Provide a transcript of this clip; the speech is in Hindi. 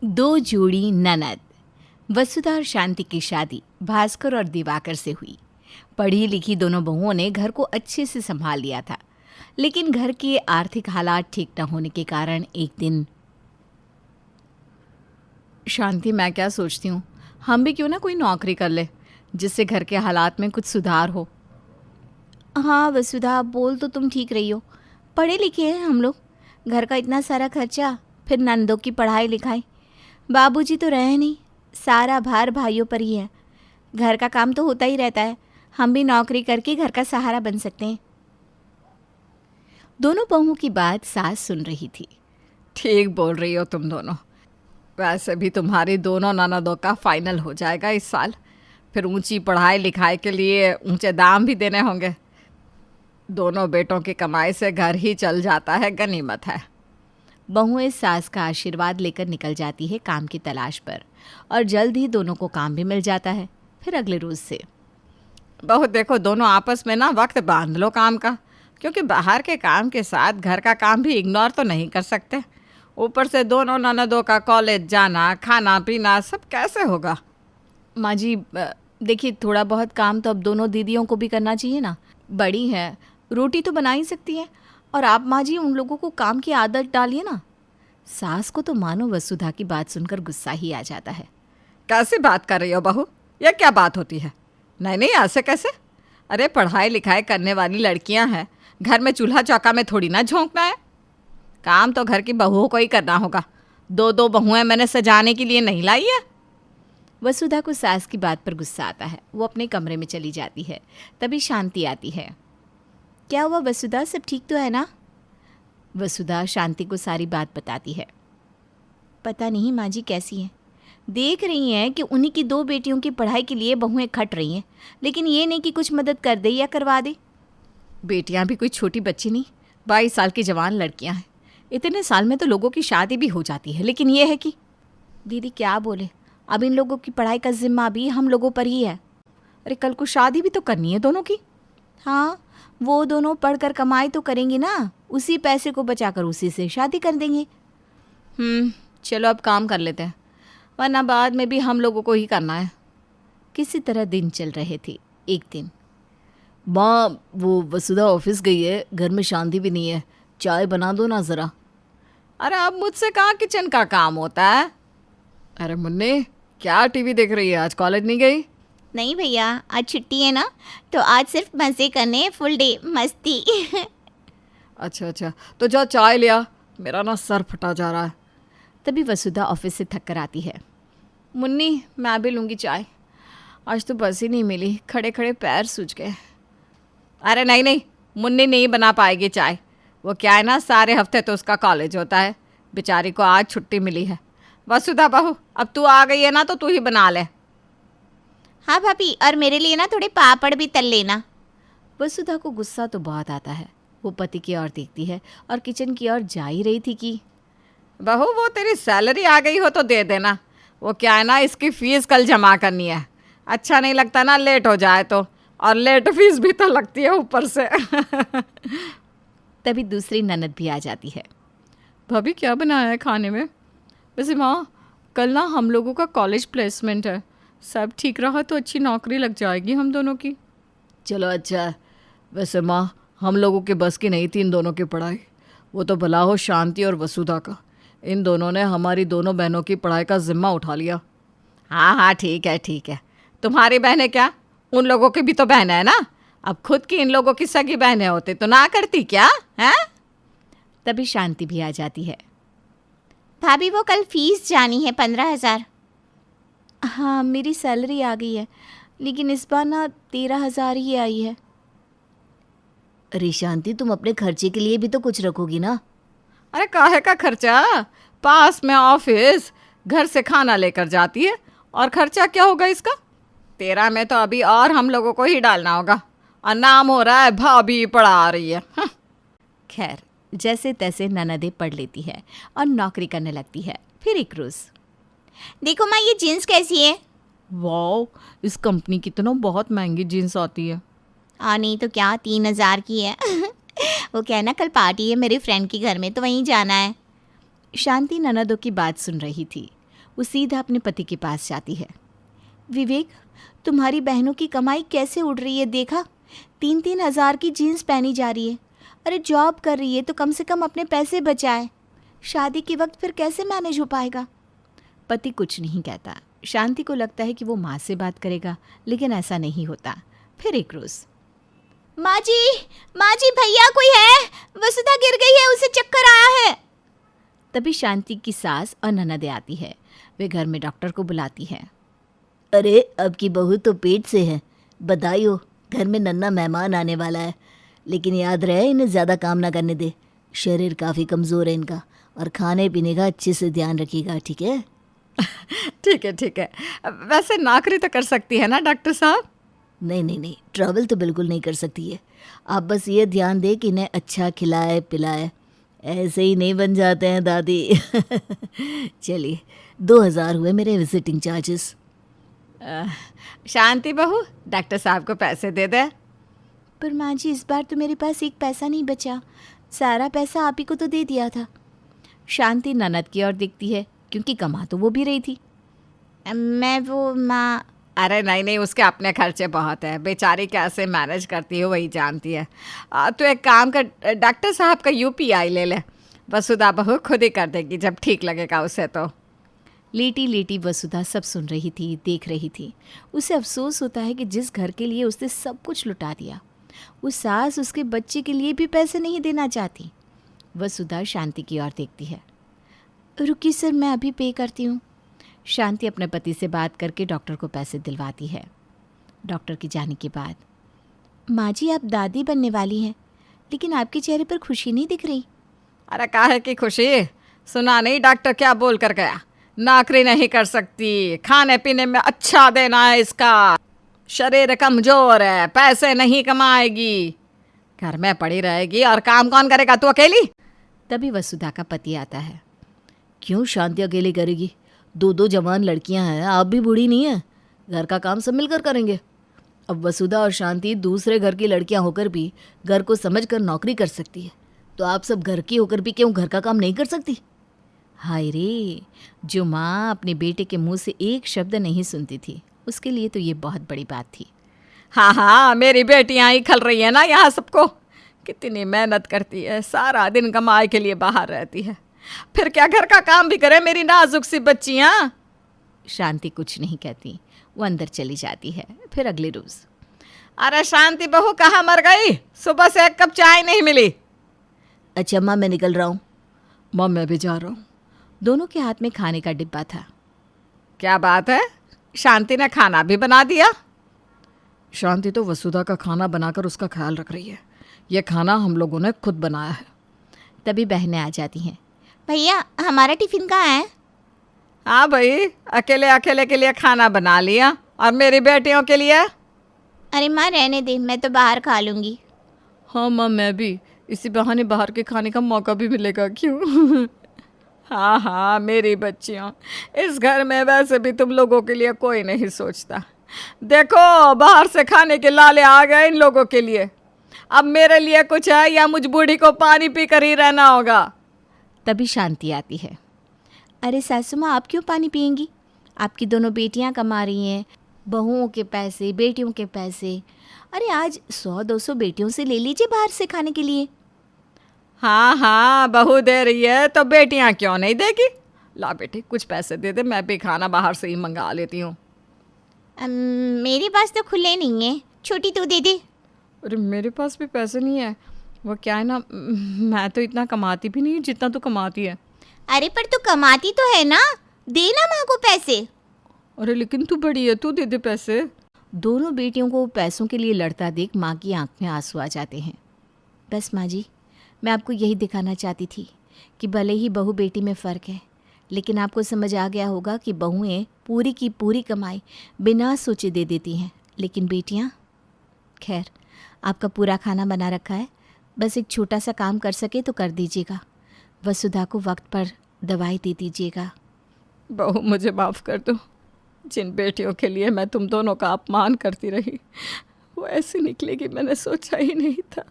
दो जोड़ी ननद। वसुधा और शांति की शादी भास्कर और दिवाकर से हुई। पढ़ी लिखी दोनों बहुओं ने घर को अच्छे से संभाल लिया था, लेकिन घर के आर्थिक हालात ठीक न होने के कारण एक दिन शांति, मैं क्या सोचती हूँ, हम भी क्यों ना कोई नौकरी कर ले जिससे घर के हालात में कुछ सुधार हो। हाँ वसुधा, बोल तो तुम ठीक रही हो। पढ़े लिखे हैं हम लोग, घर का इतना सारा खर्चा, फिर नंदों की पढ़ाई लिखाई, बाबूजी तो रहे नहीं, सारा भार भाइयों पर ही है। घर का काम तो होता ही रहता है, हम भी नौकरी करके घर का सहारा बन सकते हैं। दोनों बहुओं की बात सास सुन रही थी। ठीक बोल रही हो तुम दोनों। वैसे भी तुम्हारी दोनों ननदों का फाइनल हो जाएगा इस साल, फिर ऊंची पढ़ाई लिखाई के लिए ऊंचे दाम भी देने होंगे। दोनों बेटों की कमाई से घर ही चल जाता है, गनीमत है। बहुएं सास का आशीर्वाद लेकर निकल जाती है काम की तलाश पर, और जल्द ही दोनों को काम भी मिल जाता है। फिर अगले रोज से बहू देखो, दोनों आपस में ना वक्त बांध लो काम का, क्योंकि बाहर के काम के साथ घर का काम भी इग्नोर तो नहीं कर सकते। ऊपर से दोनों ननदों का कॉलेज जाना, खाना पीना सब कैसे होगा। माँ जी देखिए, थोड़ा बहुत काम तो अब दोनों दीदियों को भी करना चाहिए ना। बड़ी है, रोटी तो बना ही सकती है, और आप माँ जी उन लोगों को काम की आदत डालिए ना। सास को तो मानो वसुधा की बात सुनकर गुस्सा ही आ जाता है। कैसी बात कर रही हो बहू, यह क्या बात होती है। नहीं ऐसे कैसे। अरे पढ़ाई लिखाई करने वाली लड़कियां हैं, घर में चूल्हा चौका में थोड़ी ना झोंकना है। काम तो घर की बहुओं को ही करना होगा। दो बहुएं मैंने सजाने के लिए नहीं लाई है। वसुधा को सास की बात पर गुस्सा आता है। वो अपने कमरे में चली जाती है। तभी शांति आती है। क्या हुआ वसुधा, सब ठीक तो है ना? वसुधा शांति को सारी बात बताती है। पता नहीं माँ जी कैसी हैं, देख रही हैं कि उन्हीं की दो बेटियों की पढ़ाई के लिए बहुएं खट रही हैं, लेकिन ये नहीं कि कुछ मदद कर दे या करवा दे। बेटियां भी कोई छोटी बच्ची नहीं, 22 साल की जवान लड़कियां हैं। इतने साल में तो लोगों की शादी भी हो जाती है, लेकिन ये है कि दीदी क्या बोले, अब इन लोगों की पढ़ाई का जिम्मा भी हम लोगों पर ही है। अरे कल को शादी भी तो करनी है दोनों की। हाँ, वो दोनों पढ़कर कमाई तो करेंगे ना, उसी पैसे को बचाकर उसी से शादी कर देंगे। चलो अब काम कर लेते हैं, वरना बाद में भी हम लोगों को ही करना है। किसी तरह दिन चल रहे थे। एक दिन, माँ वो वसुधा ऑफिस गई है, घर में शांति भी नहीं है, चाय बना दो ना ज़रा। अरे अब मुझसे कहाँ किचन का काम होता है। अरे मुन्नी, क्या टीवी देख रही है, आज कॉलेज नहीं गई? नहीं भैया, आज छुट्टी है ना, तो आज सिर्फ मज़े करने, फुल डे मस्ती। अच्छा, तो जा चाय लिया, मेरा ना सर फटा जा रहा है। तभी वसुधा ऑफिस से थक कर आती है। मुन्नी मैं भी लूँगी चाय, आज तो बस ही नहीं मिली, खड़े खड़े पैर सूज गए। अरे नहीं, मुन्नी नहीं बना पाएगी चाय। वो क्या है ना, सारे हफ्ते तो उसका कॉलेज होता है, बेचारी को आज छुट्टी मिली है। वसुधा बहू, अब तू आ गई है ना, तो तू ही बना ले। हाँ भाभी, और मेरे लिए ना थोड़े पापड़ भी तल लेना। वसुधा को गुस्सा तो बहुत आता है। वो पति की ओर देखती है और किचन की ओर जा ही रही थी कि बहू वो तेरी सैलरी आ गई हो तो दे देना। वो क्या है ना, इसकी फ़ीस कल जमा करनी है। अच्छा नहीं लगता ना लेट हो जाए तो, और लेट फीस भी तो लगती है ऊपर से। तभी दूसरी ननद भी आ जाती है। भाभी क्या बनाया है खाने में? वैसे माँ, कल ना हम लोगों का कॉलेज प्लेसमेंट है, सब ठीक रहा तो अच्छी नौकरी लग जाएगी हम दोनों की। चलो अच्छा। वैसे माँ, हम लोगों के बस की नहीं थी इन दोनों की पढ़ाई। वो तो भला हो शांति और वसुधा का, इन दोनों ने हमारी दोनों बहनों की पढ़ाई का जिम्मा उठा लिया। हाँ ठीक है। तुम्हारी बहनें क्या, उन लोगों की भी तो बहन है ना। अब खुद की इन लोगों की सगी बहनें होती तो ना करती क्या है? तभी शांति भी आ जाती है। भाभी वो कल फीस जानी है 15,000। हाँ, मेरी सैलरी आ गई है, लेकिन इस बार ना 13,000 ही आई है। अरे शांति, तुम अपने खर्चे के लिए भी तो कुछ रखोगी ना। अरे काहे का खर्चा, पास में ऑफिस, घर से खाना लेकर जाती है, और खर्चा क्या होगा इसका? 13 में तो अभी और हम लोगों को ही डालना होगा, और नाम हो रहा है भाभी पढ़ा रही है। खैर, जैसे तैसे ननदें पढ़ लेती है और नौकरी करने लगती है। फिर एक रोज़, देखो माँ, ये जीन्स कैसी है? वाओ, इस कंपनी की तो ना बहुत महंगी जीन्स आती है। नहीं तो क्या, 3,000 की है। वो क्या है ना, कल पार्टी है मेरे फ्रेंड के घर में, तो वहीं जाना है। शांति ननदों की बात सुन रही थी। वो सीधा अपने पति के पास जाती है। विवेक, तुम्हारी बहनों की कमाई कैसे उड़ रही है देखा? 3-3 हज़ार की जीन्स पहनी जा रही है। अरे जॉब कर रही है तो कम से कम अपने पैसे बचाए। शादी के वक्त फिर कैसे मैनेज हो पाएगा? पति कुछ नहीं कहता। शांति को लगता है कि वो माँ से बात करेगा, लेकिन ऐसा नहीं होता। फिर एक रोज़, माँ जी भैया कोई है? वसुधा गिर गई है, उसे चक्कर आया है। तभी शांति की सास और ननदें आती है। वे घर में डॉक्टर को बुलाती है। अरे अब की बहू तो पेट से है, बधाई हो, घर में नन्हा मेहमान आने वाला है। लेकिन याद रहे इन्हें ज़्यादा काम ना करने दे, शरीर काफ़ी कमज़ोर है इनका, और खाने पीने का अच्छे से ध्यान रखिएगा, ठीक है? ठीक है। वैसे नौकरी तो कर सकती है ना डॉक्टर साहब? नहीं, ट्रैवल तो बिल्कुल नहीं कर सकती है। आप बस ये ध्यान दें कि इन्हें अच्छा खिलाए पिलाए, ऐसे ही नहीं बन जाते हैं दादी। चलिए 2000 हुए मेरे विजिटिंग चार्जेस। शांति बहू, डॉक्टर साहब को पैसे दे दे। पर माँ जी इस बार तो मेरे पास एक पैसा नहीं बचा, सारा पैसा आप ही को तो दे दिया था। शांति ननद की ओर देखती है, क्योंकि कमा तो वो भी रही थी। मैं वो माँ। अरे नहीं, उसके अपने खर्चे बहुत है, बेचारी कैसे मैनेज करती है वही जानती है। तो एक काम कर, डॉक्टर साहब का UPI ले ले, वसुधा बहू खुद ही कर देगी जब ठीक लगेगा उसे। तो लेटी लेटी वसुधा सब सुन रही थी, देख रही थी। उसे अफसोस होता है कि जिस घर के लिए उसने सब कुछ लुटा दिया, वो सास उसके बच्चे के लिए भी पैसे नहीं देना चाहती। वसुधा शांति की ओर देखती है। रुकिए सर, मैं अभी पे करती हूँ। शांति अपने पति से बात करके डॉक्टर को पैसे दिलवाती है। डॉक्टर के जाने के बाद, माँ जी आप दादी बनने वाली हैं, लेकिन आपके चेहरे पर खुशी नहीं दिख रही। अरे काहे की खुशी? सुना नहीं डॉक्टर क्या बोल कर गया? नौकरी नहीं कर सकती, खाने पीने में अच्छा देना है इसका, शरीर कमजोर है, पैसे नहीं कमाएगी, घर में पड़ी रहेगी, और काम कौन करेगा, तू अकेली? तभी वसुधा का पति आता है। क्यों शांति अकेले करेगी? 2 जवान लड़कियां हैं, आप भी बूढ़ी नहीं है, घर का काम सब मिलकर करेंगे। अब वसुधा और शांति दूसरे घर की लड़कियां होकर भी घर को समझकर नौकरी कर सकती है, तो आप सब घर की होकर भी क्यों घर का काम नहीं कर सकती? हाय रे, जो माँ अपने बेटे के मुंह से एक शब्द नहीं सुनती थी, उसके लिए तो ये बहुत बड़ी बात थी। हाँ, मेरी बेटियां ही खल रही है ना यहाँ सबको। कितनी मेहनत करती है, सारा दिन कमाई के लिए बाहर रहती है, फिर क्या घर का काम भी करे मेरी नाजुक सी बच्चियाँ? शांति कुछ नहीं कहती, वो अंदर चली जाती है। फिर अगले रोज़, अरे शांति बहू कहाँ मर गई? सुबह से एक कप चाय नहीं मिली। अच्छा माँ मैं निकल रहा हूँ। माँ मैं भी जा रहा हूँ। दोनों के हाथ में खाने का डिब्बा था। क्या बात है, शांति ने खाना भी बना दिया? शांति तो वसुधा का खाना बनाकर उसका ख्याल रख रही है, यह खाना हम लोगों ने खुद बनाया है। तभी बहनें आ जाती हैं। भैया हमारा टिफिन कहाँ है? हाँ भाई, अकेले के लिए खाना बना लिया, और मेरी बेटियों के लिए? अरे माँ रहने दे, मैं तो बाहर खा लूँगी। हाँ माँ मैं भी, इसी बहाने बाहर के खाने का मौका भी मिलेगा, क्यों? हाँ मेरी बच्चियों, इस घर में वैसे भी तुम लोगों के लिए कोई नहीं सोचता। देखो बाहर से खाने के लाले आ गए इन लोगों के लिए, अब मेरे लिए कुछ है या मुझ बूढ़ी को पानी पी कर ही रहना होगा? तभी शांति आती है। अरे सासू माँ आप क्यों पानी पिएंगी? आपकी दोनों बेटियाँ कमा रही हैं, बहुओं के पैसे, बेटियों के पैसे। अरे आज 100-200 बेटियों से ले लीजिए बाहर से खाने के लिए। हाँ बहू दे रही है तो बेटियां क्यों नहीं देगी? ला बेटी कुछ पैसे दे दे, मैं भी खाना बाहर से ही मंगा लेती हूँ। मेरे पास तो खुले नहीं है, छोटी तू दे दे। अरे मेरे पास भी पैसे नहीं है, वो क्या है ना, मैं तो इतना कमाती भी नहीं जितना तू कमाती है। अरे पर तू कमाती तो है ना, देना माँ को पैसे। अरे लेकिन तू बड़ी है, तू दे दे पैसे। दोनों बेटियों को पैसों के लिए लड़ता देख माँ की आंख में आंसू आ जाते हैं। बस माँ जी, मैं आपको यही दिखाना चाहती थी कि भले ही बहू बेटी में फ़र्क है, लेकिन आपको समझ आ गया होगा कि बहुएं पूरी की पूरी कमाई बिना सोचे दे देती हैं, लेकिन बेटियाँ, खैर आपका पूरा खाना बना रखा है, बस एक छोटा सा काम कर सके तो कर दीजिएगा। वसुधा को वक्त पर दवाई दे दीजिएगा। बहू मुझे माफ़ कर दो, जिन बेटियों के लिए मैं तुम दोनों का अपमान करती रही वो ऐसी निकलेगी मैंने सोचा ही नहीं था।